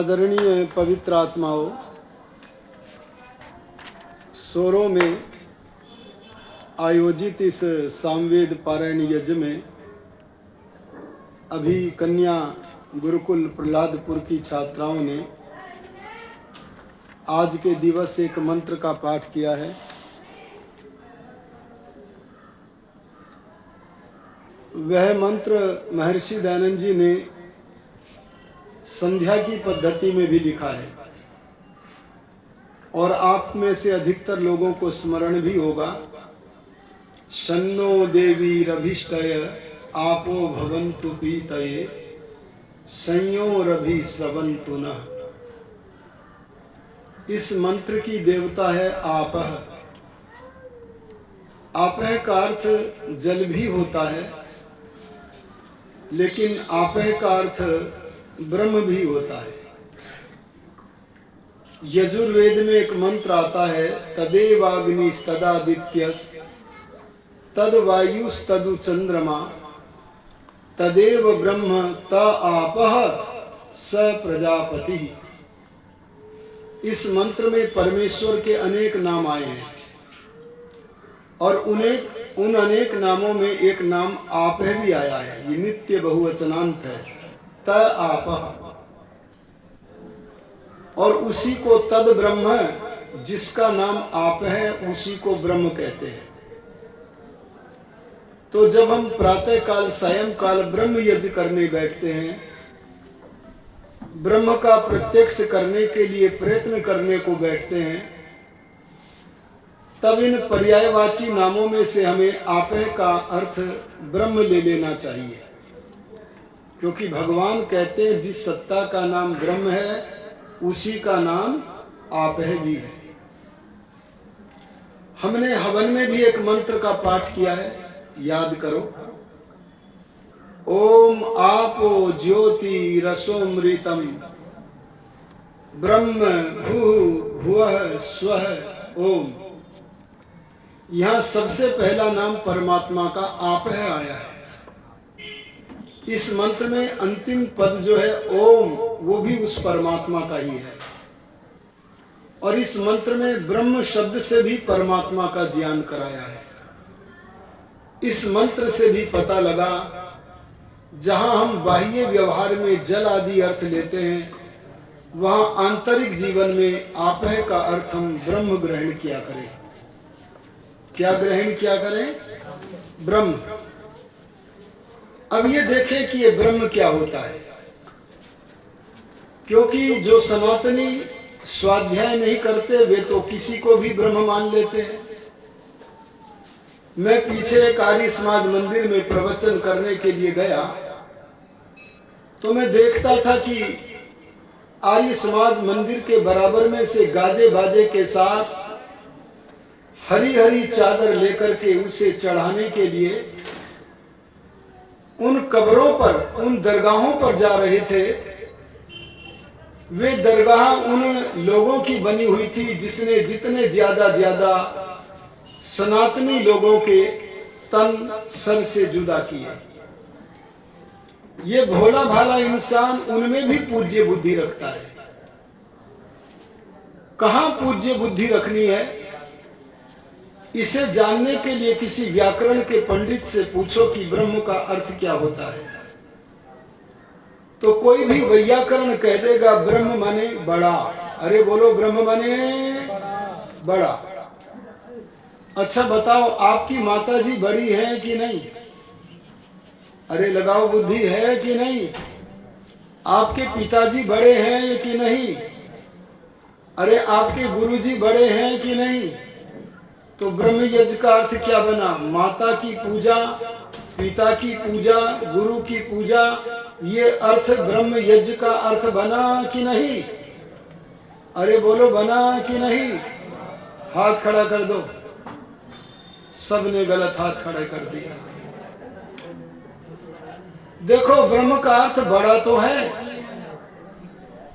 आदरणीय पवित्र आत्माओं, सोरो में आयोजित इस सामवेद पारायण यज्ञ में अभी कन्या गुरुकुल प्रहलादपुर की छात्राओं ने आज के दिवस एक मंत्र का पाठ किया है। वह मंत्र महर्षि दयानंद जी ने संध्या की पद्धति में भी लिखा है और आप में से अधिकतर लोगों को स्मरण भी होगा। शन्नो देवी रभिष्टय आपो भवन्तु पीतये संयोरभि स्रवन्तु नः। इस मंत्र की देवता है आपः। आपः का अर्थ जल भी होता है, लेकिन आपः का अर्थ ब्रह्म भी होता है। यजुर्वेद में एक मंत्र आता है, तदेवाग्निस्तदादित्यस् तद्वायुस्तदु चंद्रमा तदेव ब्रह्म त आपः स प्रजापति। इस मंत्र में परमेश्वर के अनेक नाम आए हैं और उन अनेक नामों में एक नाम आपः भी आया है। ये नित्य बहुवचनांत है, त आपः। और उसी को तद ब्रह्म, जिसका नाम आप है, उसी को ब्रह्म कहते हैं। तो जब हम प्रातः काल सायं काल ब्रह्म यज्ञ करने बैठते हैं, ब्रह्म का प्रत्यक्ष करने के लिए प्रयत्न करने को बैठते हैं, तब इन पर्यायवाची नामों में से हमें आपः का अर्थ ब्रह्म ले लेना चाहिए, क्योंकि भगवान कहते हैं जिस सत्ता का नाम ब्रह्म है उसी का नाम आपः भी है। हमने हवन में भी एक मंत्र का पाठ किया है, याद करो। ओम आपो ज्योति रसोमृतम ब्रह्म भूः भुवः स्वः ओम। यहां सबसे पहला नाम परमात्मा का आपः आया है। इस मंत्र में अंतिम पद जो है ओम, वो भी उस परमात्मा का ही है। और इस मंत्र में ब्रह्म शब्द से भी परमात्मा का ज्ञान कराया है। इस मंत्र से भी पता लगा, जहां हम बाह्य व्यवहार में जल आदि अर्थ लेते हैं, वहां आंतरिक जीवन में आपः का अर्थ हम ब्रह्म ग्रहण किया करें। क्या ग्रहण किया करें? ब्रह्म। अब ये देखें कि ये ब्रह्म क्या होता है, क्योंकि जो सनातनी स्वाध्याय नहीं करते वे तो किसी को भी ब्रह्म मान लेते हैं। मैं पीछे एक आर्य समाज मंदिर में प्रवचन करने के लिए गया, तो मैं देखता था कि आर्य समाज मंदिर के बराबर में से गाजे बाजे के साथ हरी हरी चादर लेकर के उसे चढ़ाने के लिए उन कब्रों पर, उन दरगाहों पर जा रहे थे। वे दरगाह उन लोगों की बनी हुई थी जिसने जितने ज्यादा सनातनी लोगों के तन सर से जुदा किए। ये भोला भाला इंसान उनमें भी पूज्य बुद्धि रखता है। कहां पूज्य बुद्धि रखनी है, इसे जानने के लिए किसी व्याकरण के पंडित से पूछो कि ब्रह्म का अर्थ क्या होता है, तो कोई भी वैयाकरण कह देगा ब्रह्म माने बड़ा। अरे बोलो, ब्रह्म माने बड़ा। अच्छा बताओ, आपकी माता जी बड़ी है कि नहीं? अरे लगाओ बुद्धि, है कि नहीं? आपके पिताजी बड़े हैं कि नहीं? अरे आपके गुरुजी बड़े हैं कि नहीं? तो ब्रह्म यज्ञ का अर्थ क्या बना? माता की पूजा, पिता की पूजा, गुरु की पूजा, ये अर्थ ब्रह्म यज्ञ का अर्थ बना कि नहीं? अरे बोलो, बना कि नहीं? हाथ खड़ा कर दो। सबने गलत हाथ खड़ा कर दिया। देखो, ब्रह्म का अर्थ बड़ा तो है,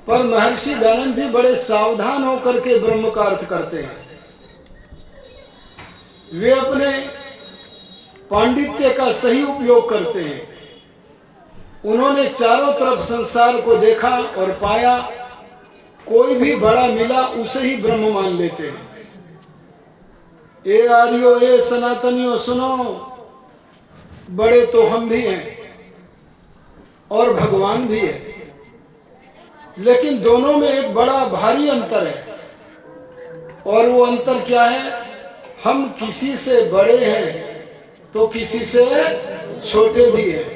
पर महर्षि दयानंद जी बड़े सावधान होकर के ब्रह्म का अर्थ करते हैं। वे अपने पांडित्य का सही उपयोग करते हैं। उन्होंने चारों तरफ संसार को देखा और पाया कोई भी बड़ा मिला उसे ही ब्रह्म मान लेते हैं। ए आर्यो, ए सनातनियों सुनो, बड़े तो हम भी हैं और भगवान भी है, लेकिन दोनों में एक बड़ा भारी अंतर है। और वो अंतर क्या है? हम किसी से बड़े हैं तो किसी से छोटे भी हैं।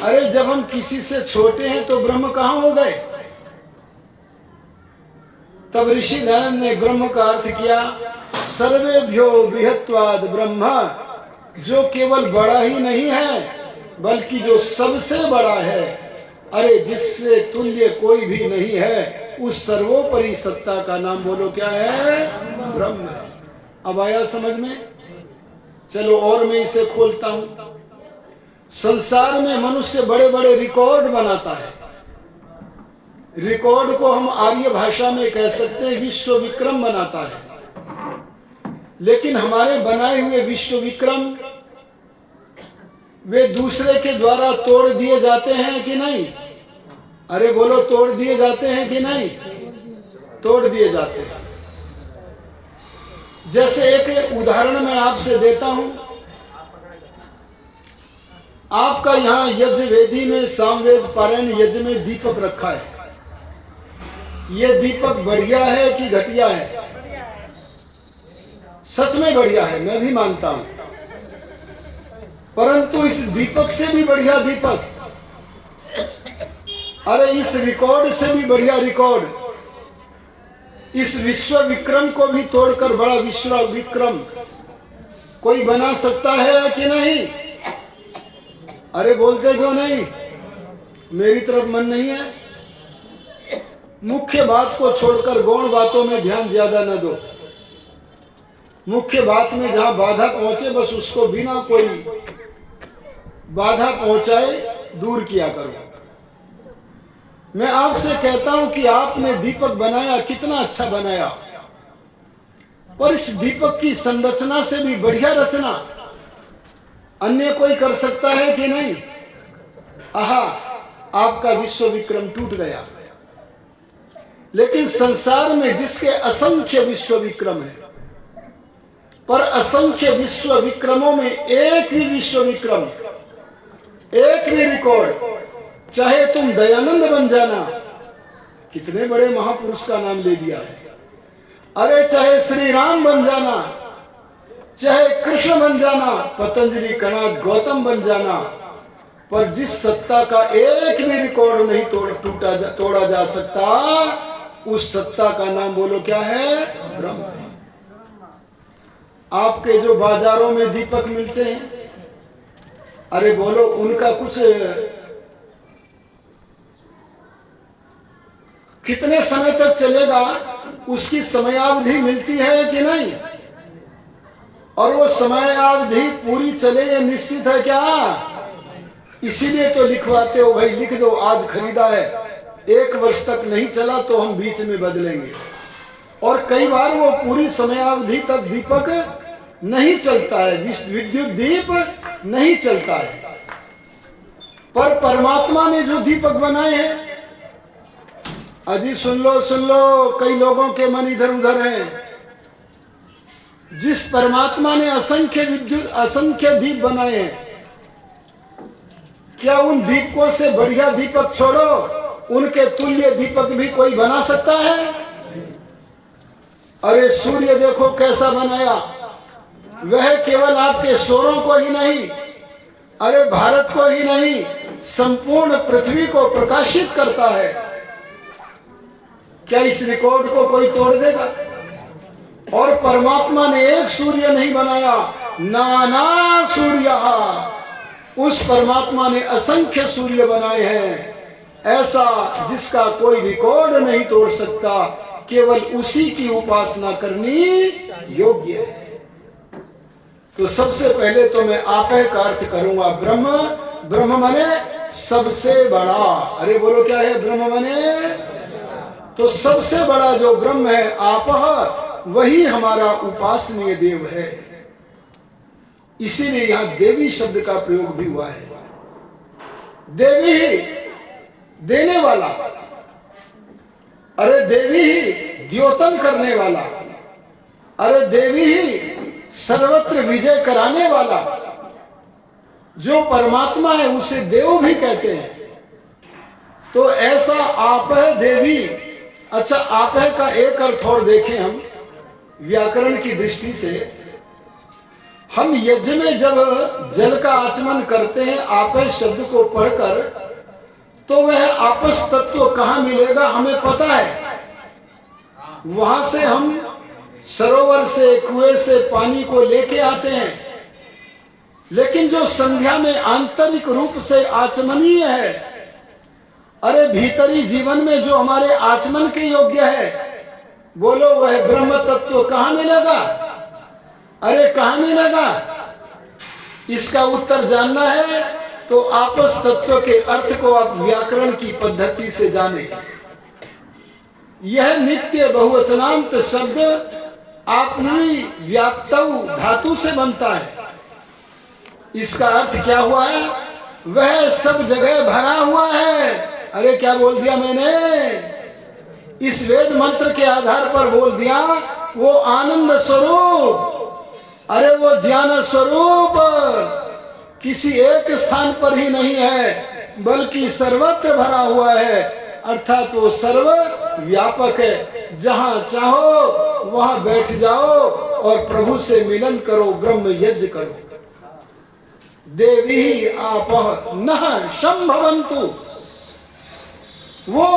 अरे जब हम किसी से छोटे हैं तो ब्रह्म कहां हो गए? तब ऋषि दयानंद ने ब्रह्म का अर्थ किया सर्वेभ्यो बृहत्वाद ब्रह्म, जो केवल बड़ा ही नहीं है बल्कि जो सबसे बड़ा है। अरे जिससे तुल्य कोई भी नहीं है, उस सर्वोपरि सत्ता का नाम बोलो क्या है? ब्रह्म है। अब आया समझ में? चलो और मैं इसे खोलता हूं। संसार में मनुष्य बड़े बड़े रिकॉर्ड बनाता है। रिकॉर्ड को हम आर्य भाषा में कह सकते हैं विश्व विक्रम बनाता है। लेकिन हमारे बनाए हुए विश्व विक्रम वे दूसरे के द्वारा तोड़ दिए जाते हैं कि नहीं? अरे बोलो, तोड़ दिए जाते हैं कि नहीं? तोड़ दिए जाते हैं। जैसे एक उदाहरण मैं आपसे देता हूं। आपका यहां यज्ञ वेदी में सामवेद पारायण यज्ञ में दीपक रखा है। ये दीपक बढ़िया है कि घटिया है? सच में बढ़िया है, मैं भी मानता हूं। परंतु इस दीपक से भी बढ़िया दीपक, अरे इस रिकॉर्ड से भी बढ़िया रिकॉर्ड, इस विश्व विक्रम को भी तोड़कर बड़ा विश्व विक्रम कोई बना सकता है कि नहीं? अरे बोलते क्यों नहीं? मेरी तरफ मन नहीं है। मुख्य बात को छोड़कर गौण बातों में ध्यान ज्यादा न दो। मुख्य बात में जहां बाधा पहुंचे बस उसको बिना कोई बाधा पहुंचाए दूर किया करो। मैं आपसे कहता हूं कि आपने दीपक बनाया, कितना अच्छा बनाया, पर इस दीपक की संरचना से भी बढ़िया रचना अन्य कोई कर सकता है कि नहीं? आहा, आपका विश्व विक्रम टूट गया। लेकिन संसार में जिसके असंख्य विश्व विक्रम है, पर असंख्य विश्व विक्रमों में एक भी विश्व विक्रम, एक भी रिकॉर्ड, चाहे तुम दयानंद बन जाना, कितने बड़े महापुरुष का नाम ले दिया है। अरे चाहे श्री राम बन जाना, चाहे कृष्ण बन जाना, पतंजलि कणाद गौतम बन जाना, पर जिस सत्ता का एक भी रिकॉर्ड नहीं तोड़ा जा सकता, उस सत्ता का नाम बोलो क्या है? ब्रह्म। आपके जो बाजारों में दीपक मिलते हैं, अरे बोलो उनका कुछ कितने समय तक चलेगा, उसकी समयावधि मिलती है कि नहीं? और वो समयावधि पूरी चले ये निश्चित है क्या? इसीलिए तो लिखवाते हो भाई, लिख दो आज खरीदा है, 1 वर्ष तक नहीं चला तो हम बीच में बदलेंगे। और कई बार वो पूरी समयावधि तक दीपक नहीं चलता है, विद्युत दीप नहीं चलता है। पर परमात्मा ने जो दीपक बनाए हैं, अजी सुन लो, कई लोगों के मन इधर उधर हैं। जिस परमात्मा ने असंख्य दीप बनाए हैं, क्या उन दीपकों से बढ़िया दीपक छोड़ो, उनके तुल्य दीपक भी कोई बना सकता है? अरे सूर्य देखो कैसा बनाया, वह केवल आपके स्वरों को ही नहीं, अरे भारत को ही नहीं, संपूर्ण पृथ्वी को प्रकाशित करता है। क्या इस रिकॉर्ड को कोई तोड़ देगा? और परमात्मा ने एक सूर्य नहीं बनाया, नाना सूर्य, उस परमात्मा ने असंख्य सूर्य बनाए हैं, ऐसा जिसका कोई रिकॉर्ड नहीं तोड़ सकता। केवल उसी की उपासना करनी योग्य है। तो सबसे पहले तो मैं आपे का अर्थ करूंगा ब्रह्म। ब्रह्म माने सबसे बड़ा। अरे बोलो क्या है ब्रह्म माने? तो सबसे बड़ा जो ब्रह्म है आप, वही हमारा उपासनीय देव है। इसीलिए यहां देवी शब्द का प्रयोग भी हुआ है। देवी देने वाला। अरे देवी ही द्योतन करने वाला, अरे देवी ही सर्वत्र विजय कराने वाला, जो परमात्मा है उसे देव भी कहते हैं। तो ऐसा आप है देवी। अच्छा, आप है का एक अर्थ और देखें हम व्याकरण की दृष्टि से। हम यज्ञ में जब जल का आचमन करते हैं आप है शब्द को पढ़कर, तो वह आपस तत्व कहाँ मिलेगा हमें पता है। वहां से हम सरोवर से कुएं से पानी को लेके आते हैं, लेकिन जो संध्या में आंतरिक रूप से आचमनीय है, अरे भीतरी जीवन में जो हमारे आचमन के योग्य है, बोलो वह ब्रह्म तत्व कहाँ मिलेगा? अरे कहाँ मिलेगा? इसका उत्तर जानना है तो आपस तत्व के अर्थ को आप व्याकरण की पद्धति से जाने। यह नित्य बहुवचनांत शब्द आपनी व्याप्तौ धातु से बनता है। इसका अर्थ क्या हुआ है? वह सब जगह भरा हुआ है। अरे क्या बोल दिया मैंने? इस वेद मंत्र के आधार पर बोल दिया। वो आनंद स्वरूप, अरे वो ज्ञान स्वरूप किसी एक स्थान पर ही नहीं है, बल्कि सर्वत्र भरा हुआ है। अर्थात वो सर्व व्यापक है। जहां चाहो वहां बैठ जाओ और प्रभु से मिलन करो, ब्रह्म यज्ञ करो। देवी आप नः संभवन्तु, वो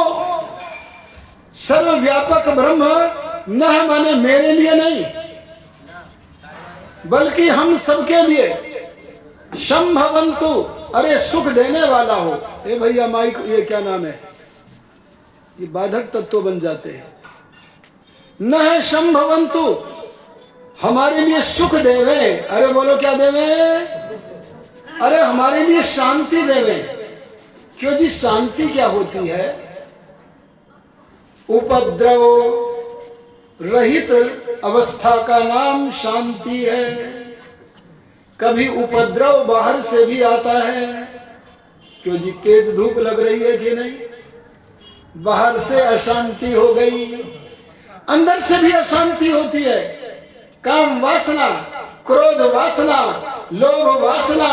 सर्वव्यापक ब्रह्म नः माने मेरे लिए नहीं, बल्कि हम सबके लिए। संभवन्तु, अरे सुख देने वाला हो। ए भैया माइक, ये क्या नाम है? ये बाधक तत्व बन जाते हैं। नः संभवन्तु, हमारे लिए सुख देवे। अरे बोलो क्या देवे? अरे हमारे लिए शांति देवे। क्यों जी? शांति क्या होती है? उपद्रव रहित अवस्था का नाम शांति है। कभी उपद्रव बाहर से भी आता है। क्यों जी? तेज धूप लग रही है कि नहीं? बाहर से अशांति हो गई, अंदर से भी अशांति होती है। काम वासना, क्रोध वासना, लोभ वासना,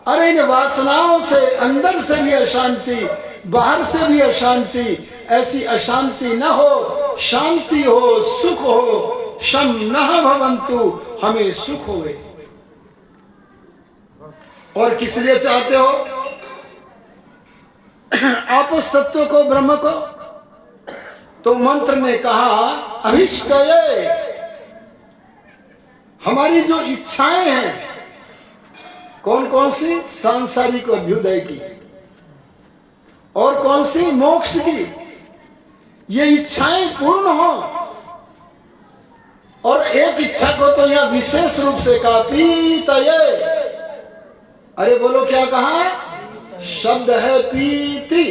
अरे इन वासनाओं से अंदर से भी अशांति, बाहर से भी अशांति। ऐसी अशांति न हो, शांति हो, सुख हो। शम नः भवन्तु, हमें सुख होवे। और किस लिए चाहते हो आपस तत्व को, ब्रह्म को? तो मंत्र ने कहा अभिष्टये, हमारी जो इच्छाएं हैं, कौन कौन सी? सांसारिक अभ्युदय की, और कौन सी? मोक्ष की। ये इच्छाएं पूर्ण हो। और एक इच्छा को तो यह विशेष रूप से कहा पीतये। अरे बोलो क्या कहा? शब्द है पीति,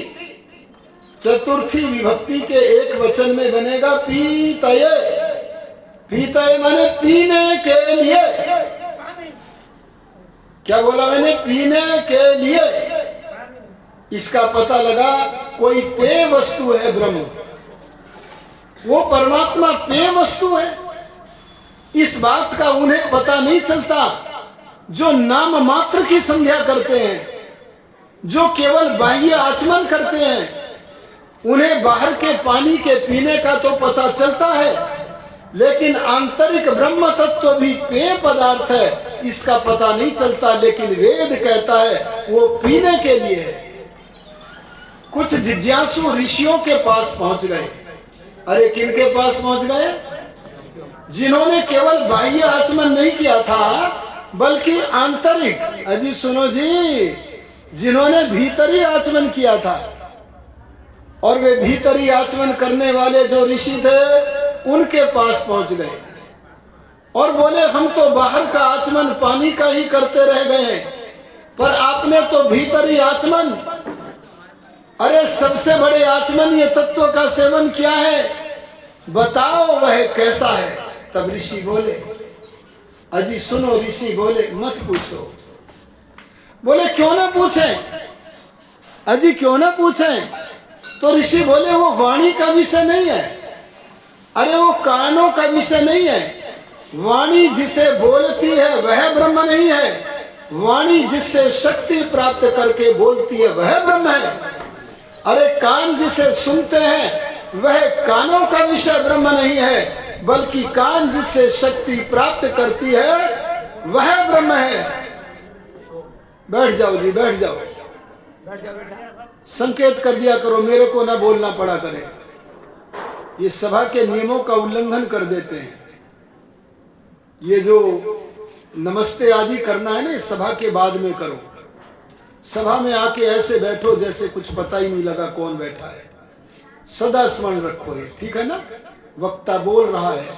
चतुर्थी विभक्ति के एक वचन में बनेगा पीतये। पीतये माने पीने के लिए। क्या बोला मैंने? पीने के लिए। इसका पता लगा कोई पेय वस्तु है ब्रह्म, वो परमात्मा पेय वस्तु है। इस बात का उन्हें पता नहीं चलता। जो नाम मात्र की संध्या करते हैं, जो केवल बाह्य आचमन करते हैं, उन्हें बाहर के पानी के पीने का तो पता चलता है, लेकिन आंतरिक ब्रह्म तत्व भी पेय पदार्थ है, इसका पता नहीं चलता। लेकिन वेद कहता है वो पीने के लिए है। कुछ जिज्ञासु ऋषियों के पास पहुंच गए। अरे किन के पास पहुंच गए? जिन्होंने केवल बाह्य आचमन नहीं किया था, बल्कि आंतरिक, अजी सुनो जी, जिन्होंने भीतरी आचमन किया था। और वे भीतरी आचमन करने वाले जो ऋषि थे, उनके पास पहुंच गए और बोले हम तो बाहर का आचमन पानी का ही करते रह गए, पर आपने तो भीतरी आचमन, अरे सबसे बड़े आचमन ये तत्व का सेवन किया है, बताओ वह कैसा है। तब ऋषि बोले, अजी सुनो, ऋषि बोले मत पूछो। बोले क्यों ना पूछें? अजी क्यों ना पूछें? तो ऋषि बोले वो वाणी का विषय नहीं है, अरे वो कानों का विषय नहीं है। वाणी जिसे बोलती है वह ब्रह्म नहीं है, वाणी जिससे शक्ति प्राप्त करके बोलती है वह ब्रह्म है। अरे कान जिसे सुनते हैं वह कानों का विषय ब्रह्म नहीं है, बल्कि कान जिससे शक्ति प्राप्त करती है वह ब्रह्म है। बैठ जाओ जी, बैठ जाओ। संकेत कर दिया करो, मेरे को ना बोलना पड़ा करे। ये सभा के नियमों का उल्लंघन कर देते हैं। ये जो नमस्ते आदि करना है ना, सभा के बाद में करो। सभा में आके ऐसे बैठो जैसे कुछ पता ही नहीं लगा कौन बैठा है। सदा स्मरण रखो ये, ठीक है ना। वक्ता बोल रहा है,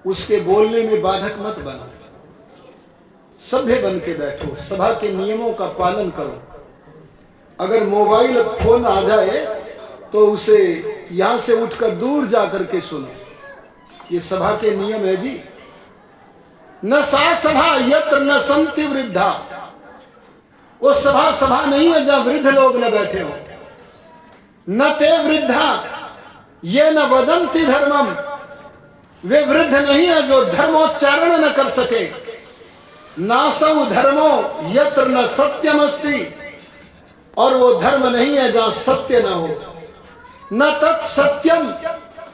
उसके बोलने में बाधक मत बनो, सभ्य बन के बैठो, सभा के नियमों का पालन करो। अगर मोबाइल फोन आ जाए तो उसे यहां से उठकर दूर जाकर के सुनो। ये सभा के नियम है जी। न सा सभा यत्र न संति वृद्धा, वो सभा नहीं है जहां वृद्ध लोग न बैठे हो। न ते वृद्धा ये न वदंती धर्मम, वे वृद्ध नहीं है जो धर्मोच्चारण न कर सके। नासौ धर्मो यत्र न सत्यम अस्ति, और वो धर्म नहीं है जहां सत्य न हो। न तत् सत्यम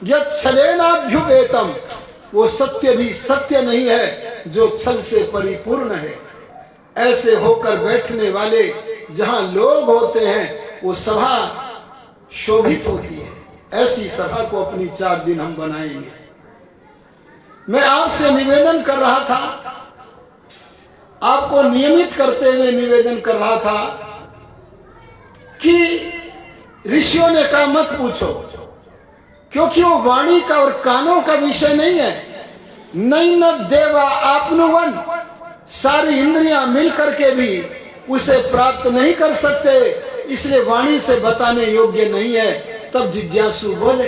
यच्छलेनाभ्युपेतम, वो सत्य भी सत्य नहीं है जो छल से परिपूर्ण है। ऐसे होकर बैठने वाले जहां लोग होते हैं वो सभा शोभित होती है। ऐसी सभा को अपनी 4 दिन हम बनाएंगे। मैं आपसे निवेदन कर रहा था, आपको नियमित करते हुए निवेदन कर रहा था कि ऋषियों ने कहा मत पूछो, क्योंकि वो वाणी का और कानों का विषय नहीं है। नहीं न देवा आपनुवन, सारी इंद्रियां मिलकर के भी उसे प्राप्त नहीं कर सकते, इसलिए वाणी से बताने योग्य नहीं है। तब जिज्ञासु बोले,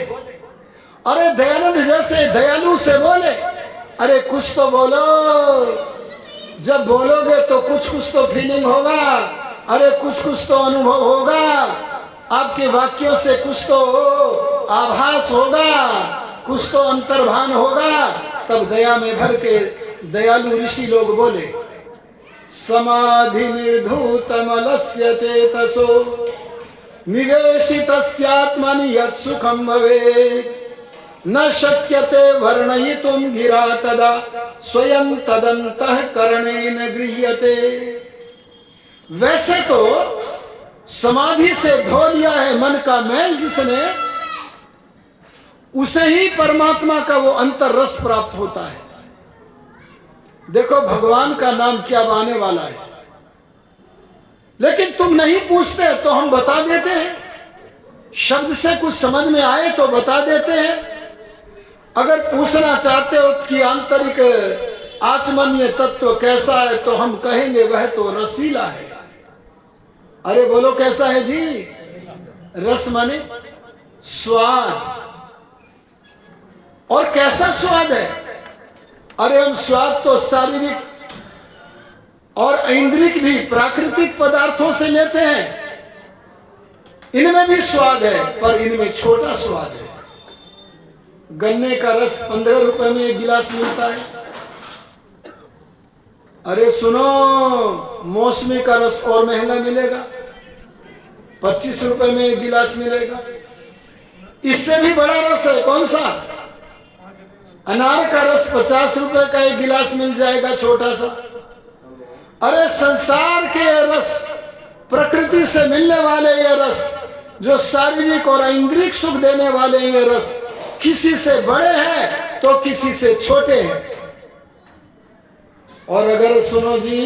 अरे दयानंद जैसे दयालु से बोले, अरे कुछ तो बोलो, जब बोलोगे तो कुछ तो फीलिंग होगा, अरे कुछ तो अनुभव होगा, आपके वाक्यों से कुछ तो आभास होगा, कुछ तो अंतर्भान होगा। तब दया में भर के दयालु ऋषि लोग बोले, समाधि निर्धूतमलस्य चेतसो निवेशितस्यात्मनि यत् सुखं भवेत्, न शक्यते वर्णयितुं गिरा तदा स्वयं तदन्तःकरणेन गृह्यते। वैसे तो समाधि से धो लिया है मन का मैल जिसने, उसे ही परमात्मा का वो अंतर रस प्राप्त होता है। देखो भगवान का नाम क्या आने वाला है, लेकिन तुम नहीं पूछते तो हम बता देते हैं। शब्द से कुछ समझ में आए तो बता देते हैं। अगर पूछना चाहते हो कि आंतरिक आचमनीय तत्व कैसा है तो हम कहेंगे वह तो रसीला है। अरे बोलो कैसा है जी? रस माने स्वाद। और कैसा स्वाद है? अरे हम स्वाद तो शारीरिक और ऐन्द्रिक भी प्राकृतिक पदार्थों से लेते हैं। इनमें भी स्वाद है, पर इनमें छोटा स्वाद है। गन्ने का रस 15 रुपए में 1 गिलास मिलता है। अरे सुनो, मौसमी का रस और महंगा मिलेगा, 25 रुपए में 1 गिलास मिलेगा। इससे भी बड़ा रस है कौन सा? अनार का रस 50 रुपए का 1 गिलास मिल जाएगा, छोटा सा। अरे संसार के ये रस, प्रकृति से मिलने वाले ये रस, जो शारीरिक और ऐन्द्रिक सुख देने वाले ये रस, किसी से बड़े हैं तो किसी से छोटे हैं। और अगर सुनो जी,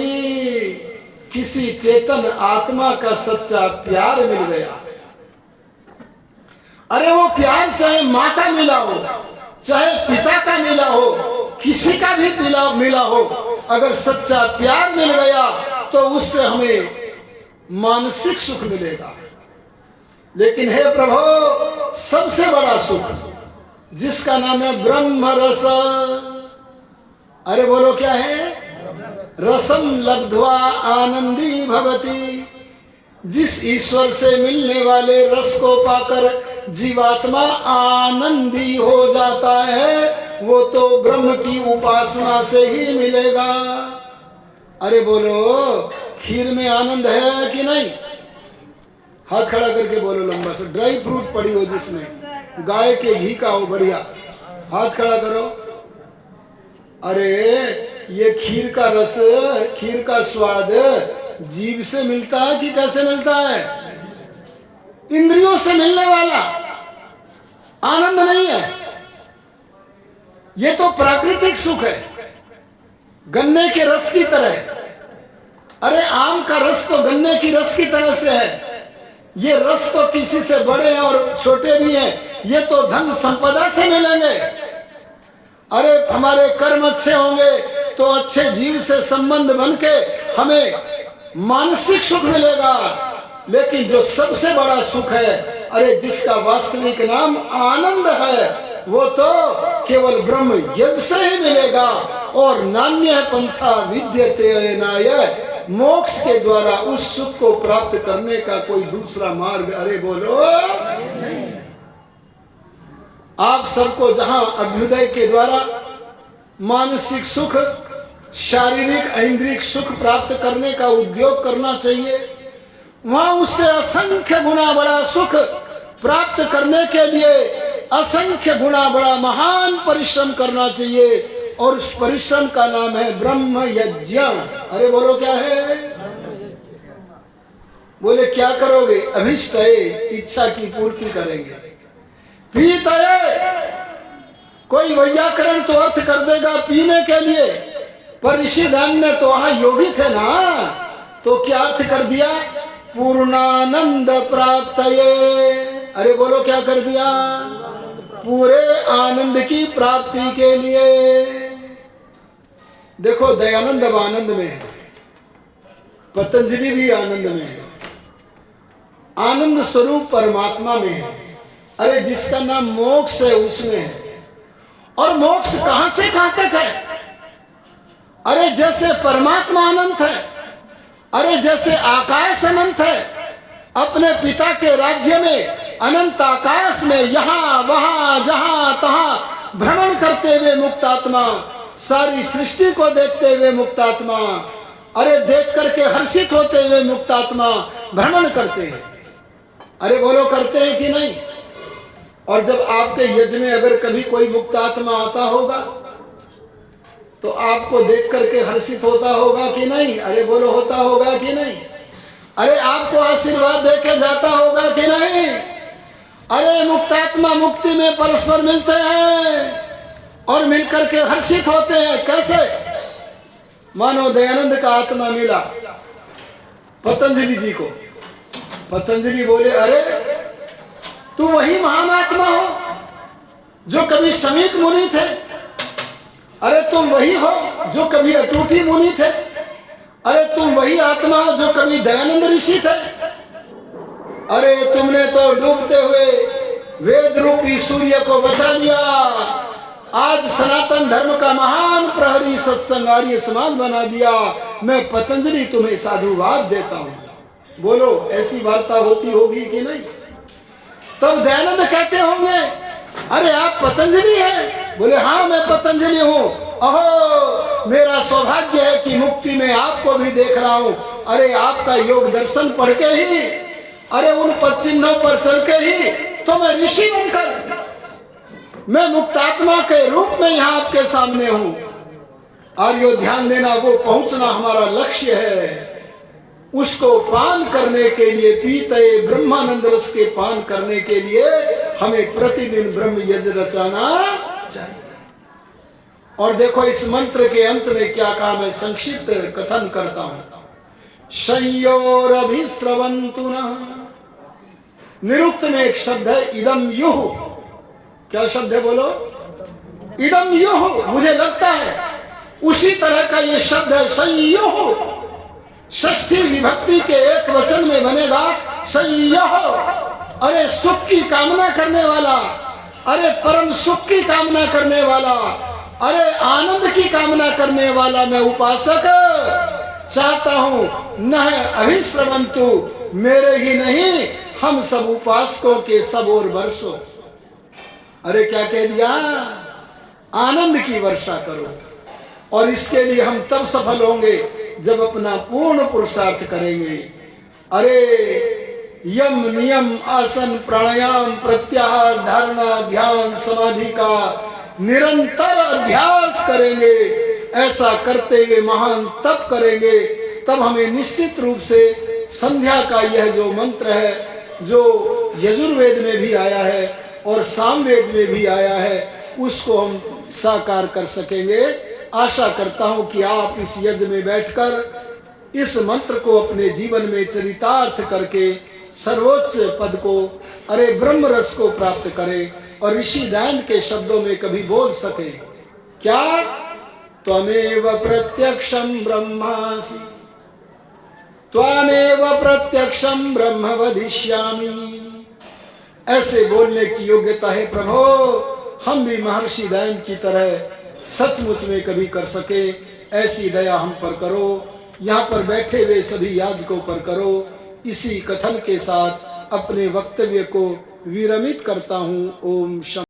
किसी चेतन आत्मा का सच्चा प्यार मिल गया, अरे वो प्यार चाहे माँ का मिला हो, चाहे पिता का मिला हो, किसी का भी मिला हो, अगर सच्चा प्यार मिल गया तो उससे हमें मानसिक सुख मिलेगा। लेकिन हे प्रभु, सबसे बड़ा सुख जिसका नाम है ब्रह्म रस। अरे बोलो क्या है? रसम लब्ध्वा आनंदी भवति जिस ईश्वर से मिलने वाले रस को पाकर जीवात्मा आनंदी हो जाता है, वो तो ब्रह्म की उपासना से ही मिलेगा। अरे बोलो, खीर में आनंद है कि नहीं? हाथ खड़ा करके बोलो लंबा से। ड्राई फ्रूट पड़ी हो जिसमें, गाय के घी का हो बढ़िया, हाथ खड़ा करो। अरे ये खीर का रस, खीर का स्वाद जीभ से मिलता है कि कैसे मिलता है? इंद्रियों से मिलने वाला आनंद नहीं है। ये तो प्राकृतिक सुख है, गन्ने के रस की तरह। अरे आम का रस तो गन्ने की रस की तरह से है। ये रस तो किसी से बड़े हैं और छोटे भी हैं, ये तो धन संपदा से मिलेंगे। अरे हमारे कर्म अच्छे होंगे तो अच्छे जीव से संबंध बन के हमें मानसिक सुख मिलेगा। लेकिन जो सबसे बड़ा सुख है, अरे जिसका वास्तविक नाम आनंद है, वो तो केवल ब्रह्म यज्ञ से ही मिलेगा। और नान्य पंथा विद्यते नाय, मोक्ष के द्वारा उस सुख को प्राप्त करने का कोई दूसरा मार्ग, अरे बोलो, नहीं। आप सबको जहां अभ्युदय के द्वारा मानसिक सुख, शारीरिक ऐन्द्रिक सुख प्राप्त करने का उद्योग करना चाहिए, वहां उससे असंख्य गुना बड़ा सुख प्राप्त करने के लिए असंख्य गुना बड़ा महान परिश्रम करना चाहिए। और उस परिश्रम का नाम है ब्रह्म यज्ञ। अरे बोलो, क्या है? बोले क्या करोगे? अभिष्ट इच्छा की पूर्ति करेंगे। पीत कोई वैयाकरण तो अर्थ कर देगा पीने के लिए, पर ऋषि ध्यान ने तो वहां योगी थे ना, तो क्या अर्थ कर दिया? पूर्णानंद प्राप्त। अरे बोलो, क्या कर दिया? पूरे आनंद की प्राप्ति के लिए। देखो, दयानंद अब आनंद में है, पतंजलि भी आनंद में है, आनंद स्वरूप परमात्मा में है। अरे जिसका नाम मोक्ष है उसमें है। और मोक्ष कहां से कहां तक है? अरे जैसे परमात्मा अनंत है, अरे जैसे आकाश अनंत है, अपने पिता के राज्य में अनंत आकाश में यहां वहां जहां तहां भ्रमण करते हुए मुक्तात्मा, सारी सृष्टि को देखते हुए मुक्तात्मा, अरे देख करके हर्षित होते हुए मुक्तात्मा भ्रमण करते हैं। अरे बोलो, करते हैं कि नहीं? और जब आपके यज्ञ में अगर कभी कोई मुक्तात्मा आता होगा तो आपको देख करके हर्षित होता होगा कि नहीं? अरे बोलो, होता होगा कि नहीं? अरे आपको आशीर्वाद देके जाता होगा कि नहीं? अरे मुक्तात्मा मुक्ति में परस्पर मिलते हैं और मिलकर के हर्षित होते हैं। कैसे? मानो दयानंद का आत्मा मिला पतंजलि जी को। पतंजलि बोले, अरे तू वही महान आत्मा हो जो कभी समीक मुनि थे। अरे तुम वही हो जो कभी अटूटी मुनि थे। अरे तुम वही आत्मा हो जो कभी दयानंद ऋषि थे। अरे तुमने तो डूबते हुए वेद रूपी सूर्य को बचा लिया। आज सनातन धर्म का महान प्रहरी सत्संग आर्य समाज बना दिया। मैं पतंजलि तुम्हें साधुवाद देता हूं। बोलो, ऐसी वार्ता होती होगी कि नहीं? तब दयानंद कहते होंगे, अरे आप पतंजलि हैं? बोले, हाँ मैं पतंजलि हूँ। अहो, मेरा सौभाग्य है कि मुक्ति में आपको भी देख रहा हूँ। अरे आपका योग दर्शन पढ़ के ही, अरे उन पद चिन्हों पर चल के ही तो मैं ऋषि बनकर, मैं मुक्तात्मा के रूप में यहाँ आपके सामने हूँ। आर्यो ध्यान देना, वो पहुंचना हमारा लक्ष्य है। उसको पान करने के लिए, पीते ब्रह्मानंद रस के पान करने के लिए हमें प्रतिदिन ब्रह्म यज्ञ रचाना चाहिए। और देखो इस मंत्र के अंत में क्या कहा, मैं संक्षिप्त कथन करता हूं। संयोरभिस्रवन्तु नः। निरुक्त में एक शब्द है इदम युः। क्या शब्द है? बोलो, इदम युः। मुझे लगता है उसी तरह का ये शब्द है संयुः। षष्ठी विभक्ति के एक वचन में बनेगा संयुः। अरे सुख की कामना करने वाला, अरे परम सुख की कामना करने वाला, अरे आनंद की कामना करने वाला मैं उपासक चाहता हूं। न अभिश्रवंतु, मेरे ही नहीं हम सब उपासकों के सब और बरसो। अरे क्या कह दिया, आनंद की वर्षा करो। और इसके लिए हम तब सफल होंगे जब अपना पूर्ण पुरुषार्थ करेंगे। अरे यम नियम आसन प्राणायाम प्रत्याहार धारणा ध्यान समाधि का निरंतर अभ्यास करेंगे। ऐसा करते हुए महान तप करेंगे, तब हमें निश्चित रूप से संध्या का यह जो मंत्र है, जो यजुर्वेद में भी आया है और सामवेद में भी आया है, उसको हम साकार कर सकेंगे। आशा करता हूं कि आप इस यज्ञ में बैठकर इस मंत्र को अपने जीवन में चरितार्थ करके सर्वोच्च पद को, अरे ब्रह्म रस को प्राप्त करें और ऋषि दयानंद के शब्दों में कभी बोल सके, क्या त्वमेव प्रत्यक्षम ब्रह्मासि त्वमेव प्रत्यक्षम ब्रह्म वदिष्यामि। ऐसे बोलने की योग्यता है प्रभु, हम भी महर्षि दयानंद की तरह सचमुच में कभी कर सके, ऐसी दया हम पर करो। यहाँ पर बैठे हुए सभी याजकों पर करो। इसी कथन के साथ अपने वक्तव्य को विरमित करता हूँ। ओम शं